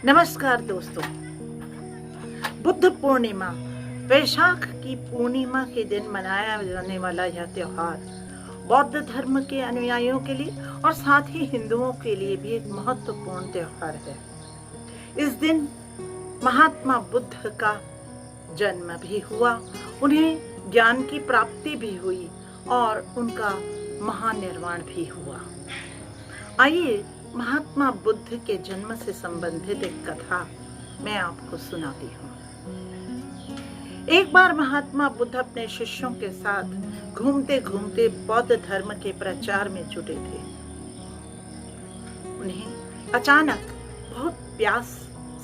नमस्कार दोस्तों। बुद्ध पूर्णिमा, वैशाख की पूर्णिमा के दिन मनाया जाने वाला यह त्योहार बौद्ध धर्म के अनुयायियों के लिए और साथ ही हिंदुओं के लिए भी एक महत्वपूर्ण त्योहार है। इस दिन महात्मा बुद्ध का जन्म भी हुआ, उन्हें ज्ञान की प्राप्ति भी हुई और उनका महानिर्वाण भी हुआ। आइए महात्मा बुद्ध के जन्म से संबंधित एक कथा मैं आपको सुनाती हूँ। एक बार महात्मा बुद्ध अपने शिष्यों के साथ घूमते घूमते बौद्ध धर्म के प्रचार में जुटे थे। उन्हें अचानक बहुत प्यास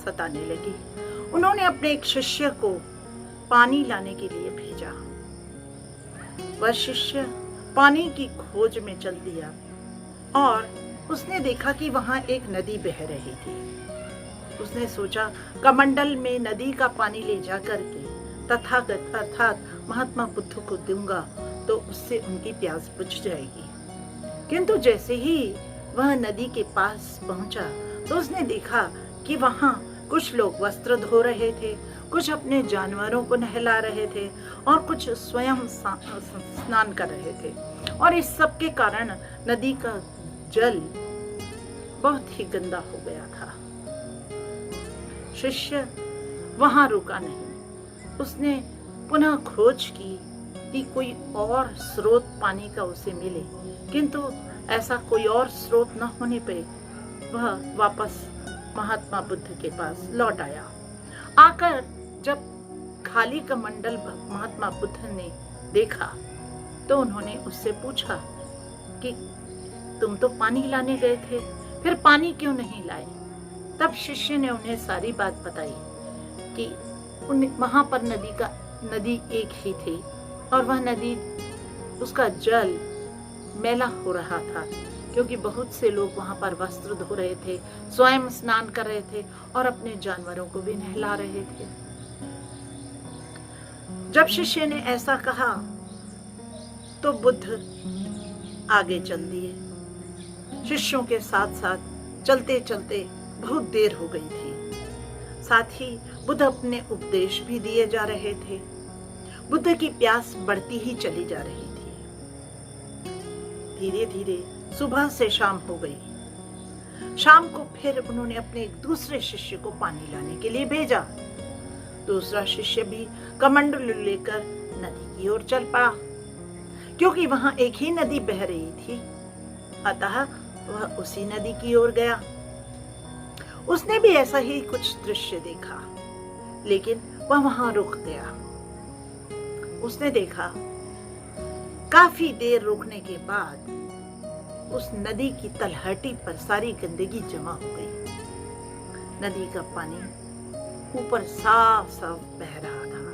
सताने लगी। उन्होंने अपने एक शिष्य को पानी लाने के लिए भेजा। वह शिष्य पानी की खोज में चल दिया और उसने देखा कि वहां एक नदी बह रही थी। उसने सोचा कमंडल में नदी का पानी ले जाकर के तथागत अर्थात महात्मा बुद्ध को दूंगा तो उससे उनकी प्यास बुझ जाएगी। किंतु जैसे ही वह नदी के पास पहुंचा तो उसने देखा कि वहां कुछ लोग वस्त्र धो रहे थे, कुछ अपने जानवरों को नहला रहे थे और कुछ स्वयं स्नान कर रहे थे। और इस सब के कारण नदी का जल बहुत ही गंदा हो गया था। शिष्य वहां रुका नहीं। उसने पुनः खोज की कि कोई और स्रोत पानी का उसे मिले, किंतु ऐसा कोई और स्रोत न होने पे वह वापस महात्मा बुद्ध के पास लौट आया। आकर जब खाली कमंडल महात्मा बुद्ध ने देखा तो उन्होंने उससे पूछा कि तुम तो पानी लाने गए थे, फिर पानी क्यों नहीं लाए? तब शिष्य ने उन्हें सारी बात बताई कि वहां पर नदी एक ही थी और वह नदी उसका जल मैला हो रहा था क्योंकि बहुत से लोग वहां पर वस्त्र धो रहे थे, स्वयं स्नान कर रहे थे और अपने जानवरों को भी नहला रहे थे। जब शिष्य ने ऐसा कहा तो बुद्ध आगे चल दिए। शिष्यों के साथ साथ चलते चलते बहुत देर हो गई थी। साथ ही बुद्ध अपने उपदेश भी दिए जा रहे थे। बुद्ध की प्यास बढ़ती ही चली जा रही थी। धीरे धीरे सुबह से शाम हो गई। शाम को फिर उन्होंने अपने एक दूसरे शिष्य को पानी लाने के लिए भेजा। दूसरा शिष्य भी कमंडलू लेकर नदी की ओर चल पड़ा। क्योंकि वहां एक ही नदी बह रही थी, अतः वह उसी नदी की ओर गया। उसने भी ऐसा ही कुछ दृश्य देखा, लेकिन वह वहां रुक गया। उसने देखा काफी देर रुकने के बाद उस नदी की तलहटी पर सारी गंदगी जमा हो गई। नदी का पानी ऊपर साफ साफ बह रहा था।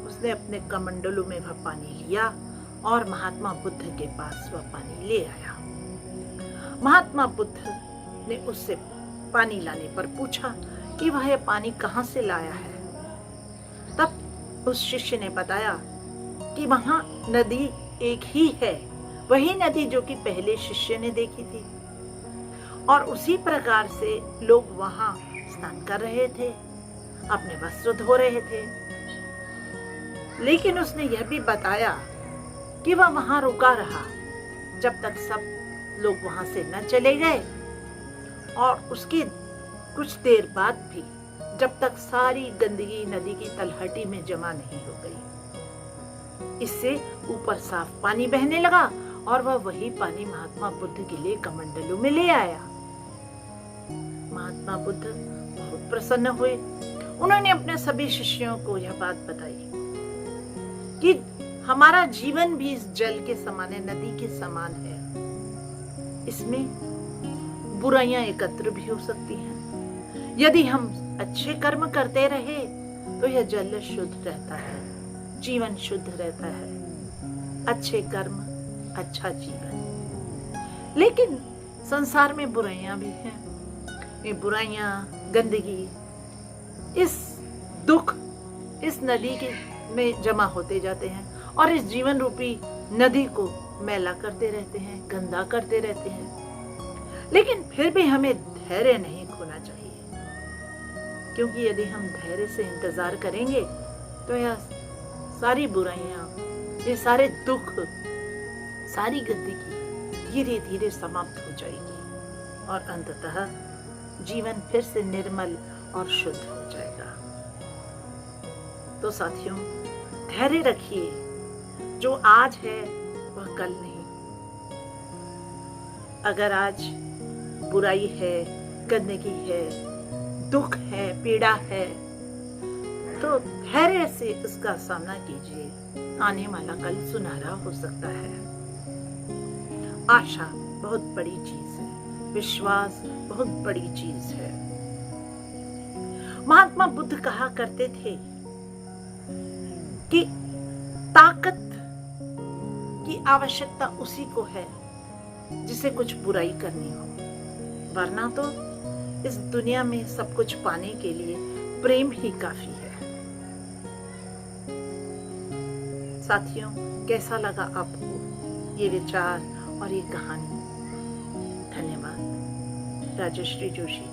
उसने अपने कमंडलों में वह पानी लिया और महात्मा बुद्ध के पास वह पानी ले आया। महात्मा बुद्ध ने उससे पानी लाने पर पूछा कि वह यह पानी कहां से लाया है। तब उस शिष्य ने बताया कि वहां नदी एक ही है, वही नदी जो कि पहले शिष्य ने देखी थी और उसी प्रकार से लोग वहां स्नान कर रहे थे, अपने वस्त्र धो रहे थे। लेकिन उसने यह भी बताया कि वह वहां रुका रहा जब तक सब लोग वहां से न चले गए और उसकी कुछ देर बाद भी जब तक सारी गंदगी नदी की तलहटी में जमा नहीं हो गई। इससे ऊपर साफ पानी बहने लगा और वह वही पानी महात्मा बुद्ध के लिए कमंडलों में ले आया। महात्मा बुद्ध बहुत प्रसन्न हुए। उन्होंने अपने सभी शिष्यों को यह बात बताई कि हमारा जीवन भी इस जल के समान है, नदी के समान है। इसमें बुराइयां एकत्र भी हो सकती हैं। यदि हम अच्छे कर्म करते रहे तो यह जल शुद्ध रहता है, जीवन शुद्ध रहता है। अच्छे कर्म, अच्छा जीवन। लेकिन संसार में बुराइयां भी हैं। ये बुराइयां, गंदगी, इस दुख इस नदी के में जमा होते जाते हैं और इस जीवन रूपी नदी को मैला करते रहते हैं, गंदा करते रहते हैं। लेकिन फिर भी हमें धैर्य नहीं खोना चाहिए। क्योंकि यदि हम धैर्य से इंतजार करेंगे तो यह सारी बुराइयां, ये सारे दुख, सारी गंदगी धीरे धीरे समाप्त हो जाएगी और अंततः जीवन फिर से निर्मल और शुद्ध हो जाएगा। तो साथियों, धैर्य रखिए। जो आज है वह कल नहीं। अगर आज बुराई है, गंदगी है, दुख है, पीड़ा है, तो धैर्य से उसका सामना कीजिए। आने वाला कल सुनहरा हो सकता है। आशा बहुत बड़ी चीज है, विश्वास बहुत बड़ी चीज है। महात्मा बुद्ध कहा करते थे कि ताकत की आवश्यकता उसी को है जिसे कुछ बुराई करनी हो, वरना तो इस दुनिया में सब कुछ पाने के लिए प्रेम ही काफी है। साथियों, कैसा लगा आपको ये विचार और ये कहानी? धन्यवाद। राजश्री जोशी।